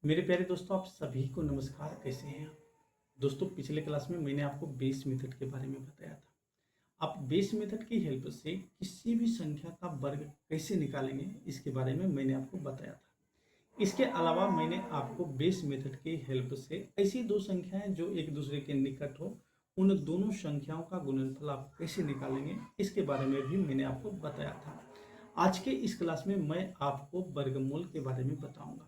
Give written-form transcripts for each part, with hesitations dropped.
मेरे प्यारे दोस्तों, आप सभी को नमस्कार। कैसे हैं आप दोस्तों? पिछले क्लास में मैंने आपको बेस मेथड के बारे में बताया था। आप बेस मेथड की हेल्प से किसी भी संख्या का वर्ग कैसे निकालेंगे इसके बारे में मैंने आपको बताया था। इसके अलावा मैंने आपको बेस मेथड की हेल्प से ऐसी दो संख्याएं जो एक दूसरे के निकट हो, उन दोनों संख्याओं का गुणनफल आप कैसे निकालेंगे इसके बारे में भी मैंने आपको बताया था। आज के इस क्लास में मैं आपको वर्गमूल के बारे में बताऊंगा।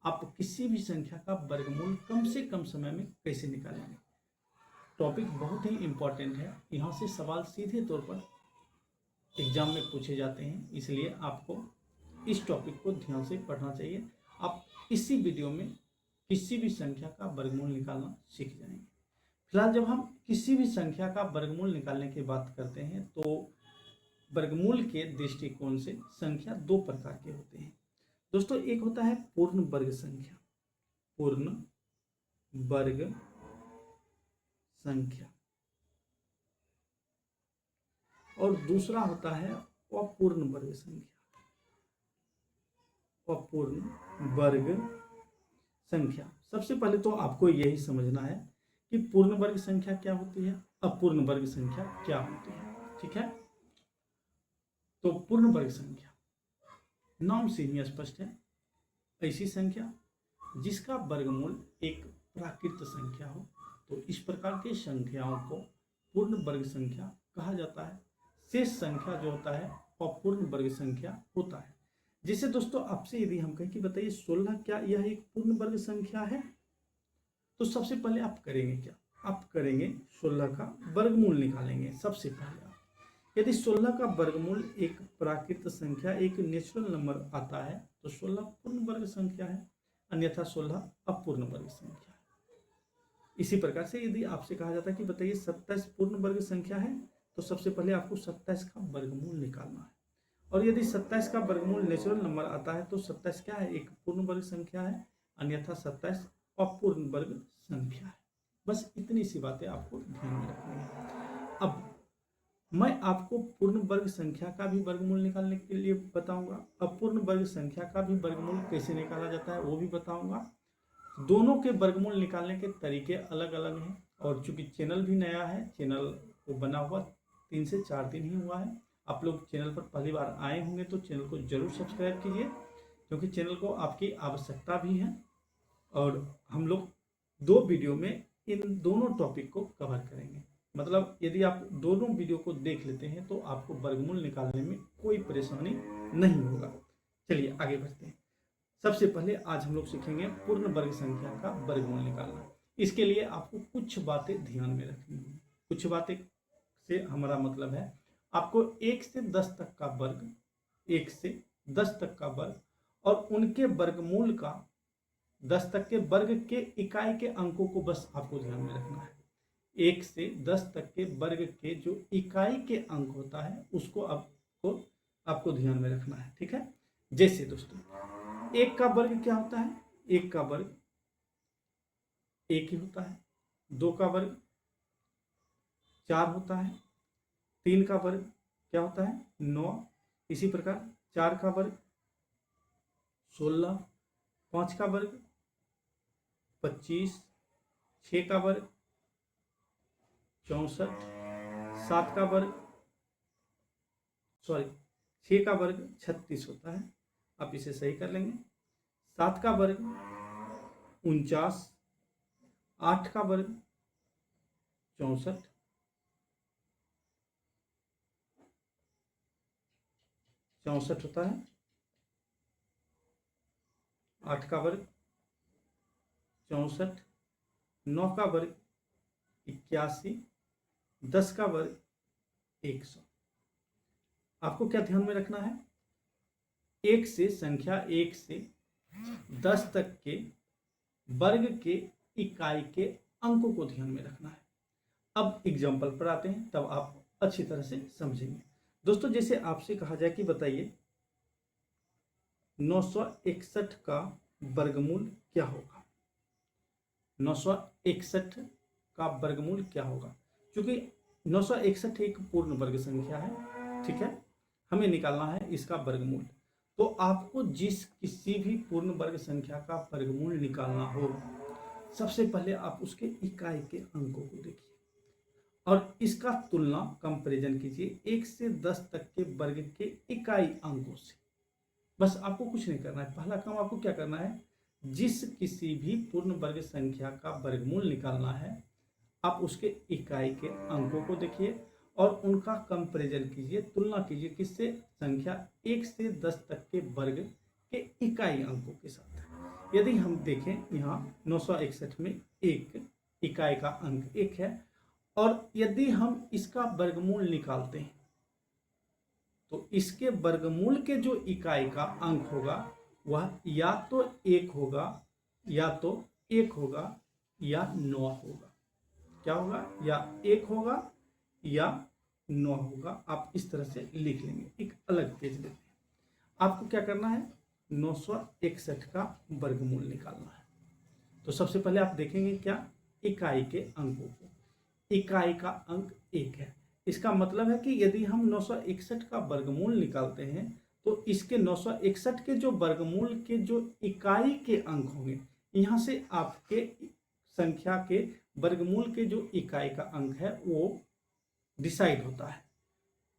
आप किसी भी संख्या का वर्गमूल कम से कम समय में कैसे निकालेंगे। टॉपिक बहुत ही इंपॉर्टेंट है। यहाँ से सवाल सीधे तौर पर एग्जाम में पूछे जाते हैं, इसलिए आपको इस टॉपिक को ध्यान से पढ़ना चाहिए। आप इसी वीडियो में किसी भी संख्या का वर्गमूल निकालना सीख जाएंगे। फिलहाल जब हम किसी भी संख्या का वर्गमूल निकालने की बात करते हैं तो वर्गमूल के दृष्टिकोण से संख्या दो प्रकार के होते हैं दोस्तों। एक होता है पूर्ण वर्ग संख्या, पूर्ण वर्ग संख्या, और दूसरा होता है अपूर्ण वर्ग संख्या, अपूर्ण वर्ग संख्या। सबसे पहले तो आपको यही समझना है कि पूर्ण वर्ग संख्या क्या होती है, अपूर्ण वर्ग संख्या क्या होती है। ठीक है, तो पूर्ण वर्ग संख्या नाम से ही स्पष्ट है, ऐसी संख्या जिसका वर्गमूल एक प्राकृत संख्या हो। तो इस प्रकार की संख्याओं को पूर्ण वर्ग संख्या कहा जाता है। शेष संख्या जो होता है अपूर्ण वर्ग संख्या होता है। जैसे दोस्तों आपसे यदि हम कहें कि बताइए 16 क्या यह एक पूर्ण वर्ग संख्या है, तो सबसे पहले आप करेंगे क्या, आप करेंगे 16 का वर्गमूल निकालेंगे। सबसे पहले यदि 16 का वर्गमूल एक प्राकृत संख्या, एक नेचुरल नंबर आता है तो 16 पूर्ण वर्ग संख्या है, अन्यथा 16 अपूर्ण वर्ग संख्या है। इसी प्रकार से यदि आपसे कहा जाता है कि बताइए 27 पूर्ण वर्ग संख्या है, तो सबसे पहले आपको 27 का वर्गमूल निकालना है। और यदि 27 का वर्गमूल नेचुरल नंबर आता है तो 27 क्या है, एक पूर्ण वर्ग संख्या है, अन्यथा 27 अपूर्ण वर्ग संख्या है। बस इतनी सी बातें आपको ध्यान में रखनी है। अब मैं आपको पूर्ण वर्ग संख्या का भी वर्गमूल निकालने के लिए बताऊंगा, अपूर्ण वर्ग संख्या का भी वर्गमूल कैसे निकाला जाता है वो भी बताऊंगा। दोनों के वर्गमूल निकालने के तरीके अलग अलग हैं। और चूंकि चैनल भी नया है, चैनल को बना हुआ 3 से 4 दिन ही हुआ है, आप लोग चैनल पर पहली बार आए होंगे तो चैनल को जरूर सब्सक्राइब कीजिए, क्योंकि चैनल को आपकी आवश्यकता भी है। और हम लोग 2 वीडियो में इन दोनों टॉपिक को कवर करेंगे। मतलब यदि आप दोनों वीडियो को देख लेते हैं तो आपको वर्गमूल निकालने में कोई परेशानी नहीं होगा। चलिए आगे बढ़ते हैं। सबसे पहले आज हम लोग सीखेंगे पूर्ण वर्ग संख्या का वर्गमूल निकालना। इसके लिए आपको कुछ बातें ध्यान में रखनी होंगी। कुछ बातें से हमारा मतलब है आपको 1 से 10 तक का वर्ग, 1 से 10 तक का वर्ग और उनके वर्गमूल का 10 तक के वर्ग के इकाई के अंकों को बस आपको ध्यान में रखना है। 1 से 10 तक के वर्ग के जो इकाई के अंक होता है उसको आपको ध्यान में रखना है। ठीक है, जैसे दोस्तों 1 का वर्ग क्या होता है, 1 का वर्ग 1 ही होता है। 2 का वर्ग 4 होता है। 3 का वर्ग क्या होता है, 9। इसी प्रकार 4 का वर्ग 16, 5 का वर्ग 25, 6 का वर्ग 64, 7 का वर्ग 6 का वर्ग 36 होता है। आप इसे सही कर लेंगे। 7 का वर्ग 49, 8 का वर्ग 64, 64 होता है। 8 का वर्ग 64, 9 का वर्ग 81, 10 का वर्ग 100। आपको क्या ध्यान में रखना है, 1 से संख्या 1 से 10 तक के वर्ग के इकाई के अंकों को ध्यान में रखना है। अब एग्जाम्पल पर आते हैं, तब आप अच्छी तरह से समझेंगे। दोस्तों जैसे आपसे कहा जाए कि बताइए 961 का वर्गमूल क्या होगा, 961 का वर्गमूल क्या होगा। क्योंकि 961 एक पूर्ण वर्ग संख्या है, ठीक है, हमें निकालना है इसका वर्गमूल। तो आपको जिस किसी भी पूर्ण वर्ग संख्या का वर्गमूल निकालना हो, सबसे पहले आप उसके इकाई के अंकों को देखिए और इसका तुलना कंपैरिजन कीजिए 1 से 10 तक के वर्ग के इकाई अंकों से। बस आपको कुछ नहीं करना है, पहला काम आपको क्या करना है, जिस किसी भी पूर्ण वर्ग संख्या का वर्गमूल निकालना है, आप उसके इकाई के अंकों को देखिए और उनका कंपैरिजन कीजिए, तुलना कीजिए किससे, संख्या 1 से 10 तक के वर्ग के इकाई अंकों के साथ। यदि हम देखें यहाँ 961 में एक इकाई का अंक 1 है और यदि हम इसका वर्गमूल निकालते हैं तो इसके वर्गमूल के जो इकाई का अंक होगा वह या तो 1 होगा या तो 1 होगा या 9 होगा। क्या होगा, या 1 होगा या 9 होगा। आप इस तरह से लिख लेंगे, एक अलग पेज लेते हैं। आपको क्या करना है, 961 का वर्गमूल निकालना है। तो सबसे पहले आप देखेंगे क्या, इकाई के अंकों को। इकाई का अंक 1 है, इसका मतलब है कि यदि हम 961 का वर्गमूल निकालते हैं तो इसके 961 के जो वर्गमूल के जो इकाई के अंक होंगे, यहाँ से आपके संख्या के वर्गमूल के जो इकाई का अंक है वो डिसाइड होता है।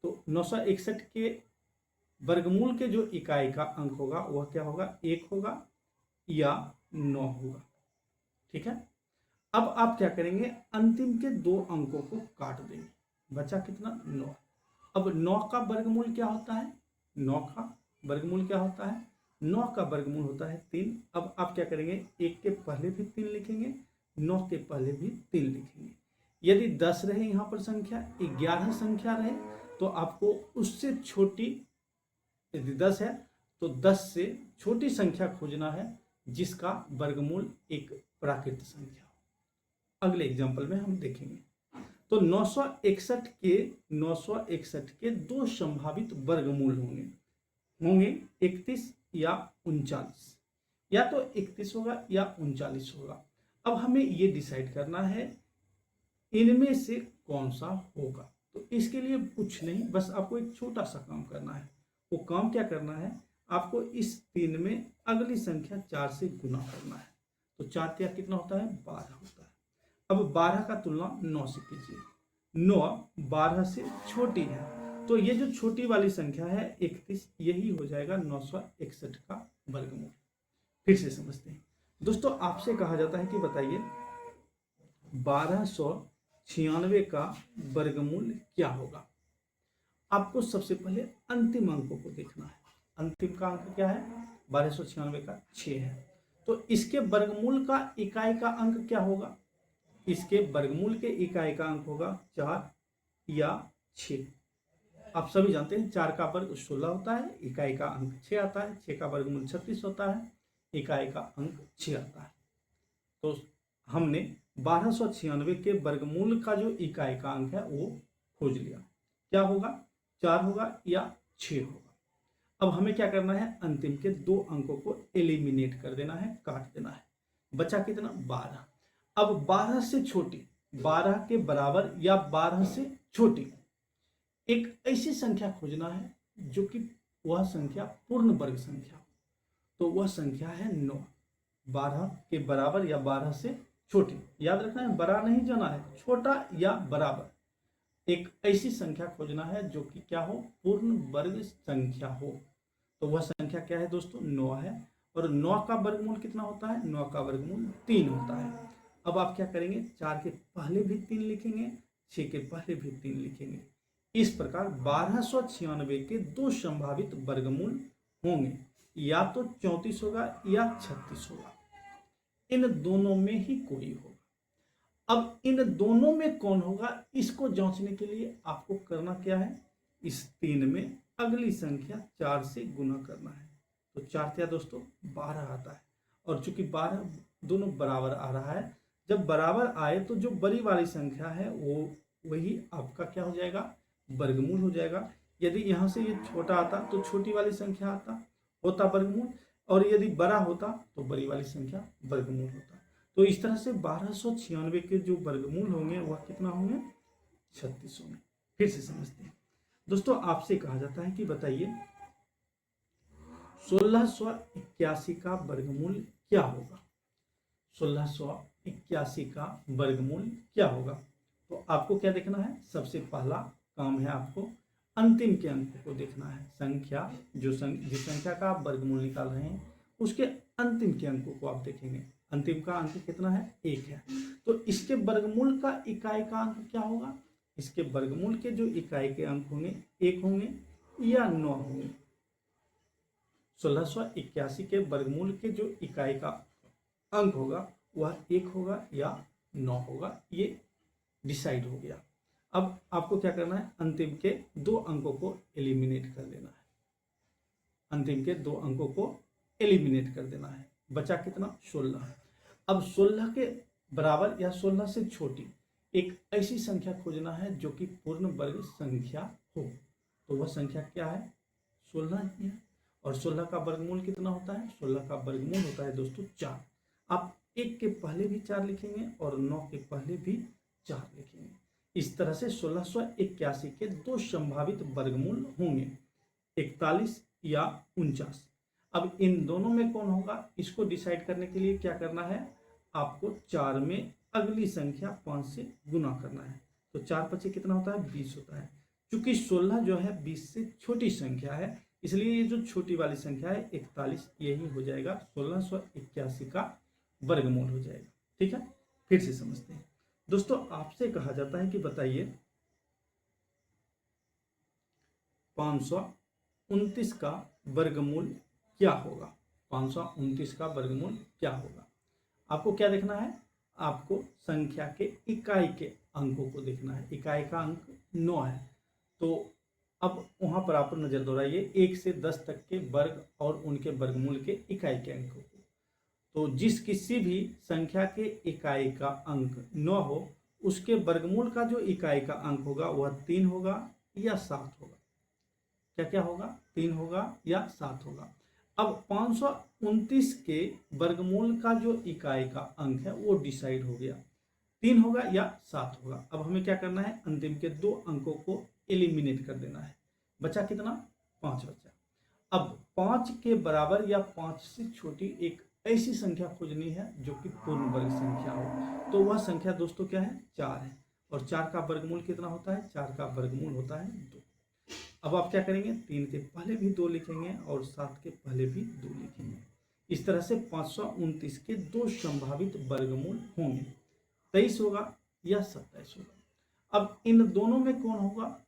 तो 961 के वर्गमूल के जो इकाई का अंक होगा वह क्या होगा, 1 होगा या 9 होगा। ठीक है, अब आप क्या करेंगे, अंतिम के 2 अंकों को काट देंगे, बचा कितना, 9। अब 9 का वर्गमूल क्या होता है, 9 का वर्गमूल क्या होता है, 9 का वर्गमूल होता है 3। अब आप क्या करेंगे, 1 के पहले भी 3 लिखेंगे, 9 के पहले भी 3 लिखेंगे। यदि 10 रहे यहाँ पर संख्या, 11 संख्या रहे तो आपको उससे छोटी, यदि 10 है तो 10 से छोटी संख्या खोजना है जिसका वर्गमूल एक प्राकृत संख्या हो। अगले एग्जाम्पल में हम देखेंगे। तो 961 के 2 संभावित वर्गमूल होंगे 31 या 39, या तो 31 होगा या 39 होगा। अब हमें ये डिसाइड करना है इनमें से कौन सा होगा। तो इसके लिए कुछ नहीं, बस आपको एक छोटा सा काम करना है। वो काम क्या करना है, आपको इस 3 में अगली संख्या 4 से गुना करना है। तो 4 क्या कितना होता है, 12 होता है। अब 12 का तुलना 9 से कीजिए, 9 12 से छोटी है, तो ये जो छोटी वाली संख्या है 31, यही हो जाएगा 961 का वर्गमूल। फिर से समझते हैं दोस्तों, आपसे कहा जाता है कि बताइए 1296 का वर्गमूल क्या होगा। आपको सबसे पहले अंतिम अंकों को देखना है। अंतिम का अंक क्या है, 1296 का 6 है, तो इसके वर्गमूल का इकाई का अंक क्या होगा, इसके वर्गमूल के इकाई का अंक होगा 4 या 6। आप सभी जानते हैं 4 का वर्ग 16 होता है, इकाई का अंक 6 आता है, 6 का वर्गमूल 36 होता है, इकाई का अंक 6 आता है। तो हमने 1296 के वर्गमूल का जो इकाई का अंक है वो खोज लिया। क्या होगा, 4 होगा या 6 होगा। अब हमें क्या करना है, अंतिम के 2 अंकों को एलिमिनेट कर देना है, काट देना है। बचा कितना, 12। अब 12 से छोटी, 12 के बराबर या 12 से छोटी एक ऐसी संख्या खोजना है जो कि वह संख्या पूर्ण वर्ग संख्या, तो वह संख्या है 9। 12 के बराबर या 12 से छोटी, याद रखना है, बड़ा नहीं जाना है, छोटा या बराबर एक ऐसी संख्या खोजना है जो कि क्या हो, पूर्ण वर्ग संख्या हो। तो वह संख्या क्या है दोस्तों, 9 है। और 9 का वर्गमूल कितना होता है, 9 का वर्गमूल 3 होता है। अब आप क्या करेंगे, 4 के पहले भी 3 लिखेंगे, 6 के पहले भी 3 लिखेंगे। इस प्रकार 1296 के 2 संभावित वर्गमूल होंगे, या तो 34 होगा या 36 होगा। इन दोनों में ही कोई होगा। अब इन दोनों में कौन होगा, इसको जांचने के लिए आपको करना क्या है, इस 3 में अगली संख्या 4 से गुना करना है। तो 4 क्या दोस्तों, 12 आता है। और चूंकि 12 दोनों बराबर आ रहा है, जब बराबर आए तो जो बड़ी वाली संख्या है वो वही आपका क्या हो जाएगा, वर्गमूल हो जाएगा। यदि यहाँ से ये छोटा आता तो छोटी वाली संख्या होता वर्गमूल, और यदि बड़ा होता तो बड़ी वाली संख्या वर्गमूल होता। तो इस तरह से 1296 के जो वर्गमूल होंगे वह कितना होंगे, 36 होंगे। फिर से समझते हैं दोस्तों, आपसे कहा जाता है कि बताइए 1681 का वर्गमूल क्या होगा? 1681 का वर्गमूल क्या होगा? तो आपको क्या देखना है? सबसे पहला काम है आपको अंतिम के अंक को देखना है। संख्या जिस संख्या का आप वर्गमूल निकाल रहे हैं उसके अंतिम के अंकों को आप देखेंगे। अंतिम का अंक कितना है? 1 है। तो इसके वर्गमूल का इकाई का अंक क्या होगा? इसके वर्गमूल के जो इकाई के अंक होंगे 1 होंगे या 9 होंगे। 1681 के वर्गमूल के जो इकाई का अंक होगा वह 1 होगा या 9 होगा, ये डिसाइड हो गया। अब आपको क्या करना है? अंतिम के 2 अंकों को एलिमिनेट कर देना है। अंतिम के 2 अंकों को एलिमिनेट कर देना है। बचा कितना? 16। अब 16 के बराबर या 16 से छोटी एक ऐसी संख्या खोजना है जो कि पूर्ण वर्ग संख्या हो। तो वह संख्या क्या है? 16 ही है। और 16 का वर्गमूल कितना होता है? 16 का वर्गमूल होता है दोस्तों 4। आप 1 के पहले भी 4 लिखेंगे और 9 के पहले भी 4 लिखेंगे। इस तरह से 1681 के 2 संभावित वर्गमूल होंगे, 41 या 49। अब इन दोनों में कौन होगा इसको डिसाइड करने के लिए क्या करना है? आपको 4 में अगली संख्या 5 से गुना करना है। तो 4 पचे कितना होता है? 20 होता है। चूंकि 16 जो है 20 से छोटी संख्या है, इसलिए ये जो छोटी वाली संख्या है 41, यही हो जाएगा 1681 का वर्गमूल हो जाएगा। ठीक है, फिर से समझते हैं दोस्तों। आपसे कहा जाता है कि बताइए 529 का वर्गमूल क्या होगा? 529 का वर्गमूल क्या होगा? आपको क्या देखना है? आपको संख्या के इकाई के अंकों को देखना है। इकाई का अंक 9 है। तो अब वहां पर आप नजर दौड़ाइए 1 से 10 तक के वर्ग और उनके वर्गमूल के इकाई के अंकों को। तो जिस किसी भी संख्या के इकाई का अंक 9 हो, उसके वर्गमूल का जो इकाई का अंक होगा वह 3 होगा या 7 होगा। क्या क्या होगा? 3 होगा या 7 होगा। अब 529 के वर्गमूल का जो इकाई का अंक है वो डिसाइड हो गया, 3 होगा या 7 होगा। अब हमें क्या करना है? अंतिम के 2 अंकों को एलिमिनेट कर देना है। बचा कितना? 5 बचा। अब 5 के बराबर या 5 से छोटी एक ऐसी संख्या खोजनी है जो कि पूर्ण वर्ग संख्या हो। तो वह संख्या दोस्तों क्या है? 4 है। और 4 का वर्गमूल कितना होता है? 4 का वर्गमूल होता है 2। अब आप क्या करेंगे? 3 के पहले भी 2 लिखेंगे और 7 के पहले भी 2 लिखेंगे। इस तरह से 529 के 2 संभावित वर्गमूल होंगे, 23 होगा या 27 होगा। अब इन दोनों में कौन होगा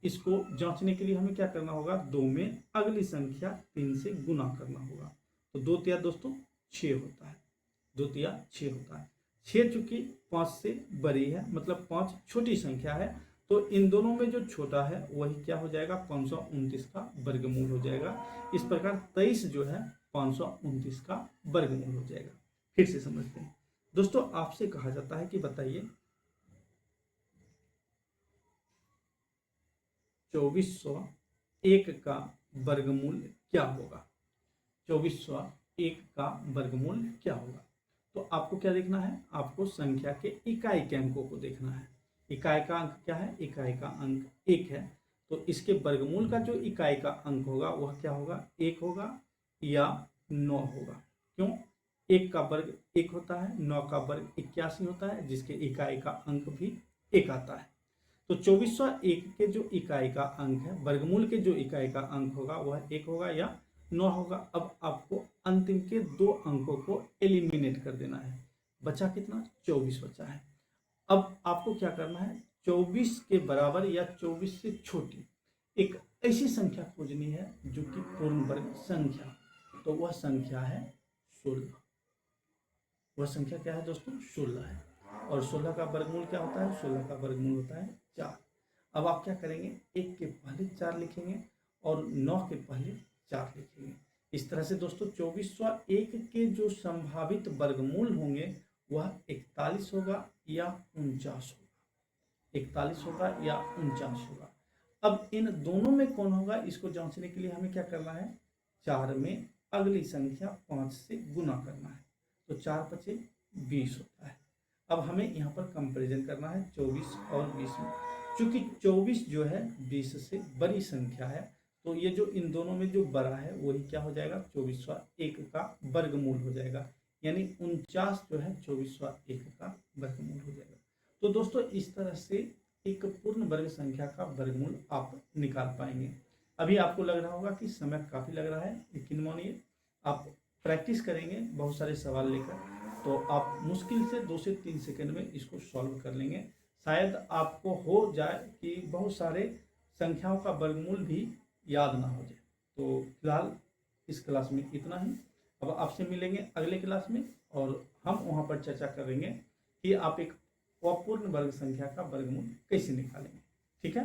इसको जांचने के लिए हमें क्या करना होगा? 2 में अगली संख्या 3 से गुना करना होगा। तो 2 तिया दोस्तों 6 होता है। 2 तिया 6 होता है। 6 चूंकि 5 से बड़ी है, मतलब 5 छोटी संख्या है, तो इन दोनों में जो छोटा है वही क्या हो जाएगा? 529 का वर्गमूल हो जाएगा। इस प्रकार 23 जो है 529 का वर्गमूल हो जाएगा। फिर से समझते हैं दोस्तों। आपसे कहा जाता है कि बताइए 2401 का वर्गमूल क्या होगा? 2401 का वर्गमूल क्या होगा? तो आपको क्या देखना है? आपको संख्या के इकाई के अंकों को देखना है। इकाई का अंक क्या है? इकाई का अंक 1 है। तो इसके वर्गमूल का जो इकाई का अंक होगा वह क्या होगा? 1 होगा या 9 होगा। क्यों? 1 का वर्ग 1 होता है, 9 का वर्ग 81 होता है, जिसके इकाई का अंक भी 1 आता है। तो 2401 के जो इकाई का अंक है, वर्गमूल के जो इकाई का अंक होगा वह 1 होगा या 9 होगा। अब आपको अंतिम के 2 अंकों को एलिमिनेट कर देना है। बचा कितना? 24 बचा है। अब आपको क्या करना है? 24 के बराबर या 24 से छोटी एक ऐसी संख्या खोजनी है जो कि पूर्ण वर्ग संख्या। तो वह संख्या है 16। वह संख्या क्या है दोस्तों? 16 है। और 16 का वर्गमूल क्या होता है? 16 का वर्गमूल होता है 4। अब आप क्या करेंगे? 1 के पहले 4 लिखेंगे और 9 के पहले 4 लिखेंगे। इस तरह से दोस्तों 2401 के जो संभावित वर्गमूल होंगे वह 41 होगा या 49 होगा। 41 होगा या 49 होगा। अब इन दोनों में कौन होगा इसको जांचने के लिए हमें क्या करना है? 4 में अगली संख्या 5 से गुना करना है। तो 4 पचे 20 होता है। अब हमें यहाँ पर कंपैरिजन करना है 24 और 20 में। चूंकि 24 जो है 20 से बड़ी संख्या है, तो ये जो इन दोनों में जो बड़ा है वही क्या हो जाएगा, 2401 का वर्गमूल हो जाएगा, यानी 49 जो है 2401 का वर्गमूल हो जाएगा। तो दोस्तों इस तरह से एक पूर्ण वर्ग संख्या का वर्गमूल आप निकाल पाएंगे। अभी आपको लग रहा होगा कि समय काफ़ी लग रहा है, लेकिन मानिए आप प्रैक्टिस करेंगे बहुत सारे सवाल लेकर तो आप मुश्किल से 2 से 3 सेकंड में इसको सॉल्व कर लेंगे। शायद आपको हो जाए कि बहुत सारे संख्याओं का वर्गमूल भी याद ना हो जाए। तो फिलहाल इस क्लास में इतना ही। अब आपसे मिलेंगे अगले क्लास में और हम वहाँ पर चर्चा करेंगे कि आप एक अपूर्ण वर्ग संख्या का वर्गमूल कैसे निकालेंगे। ठीक है।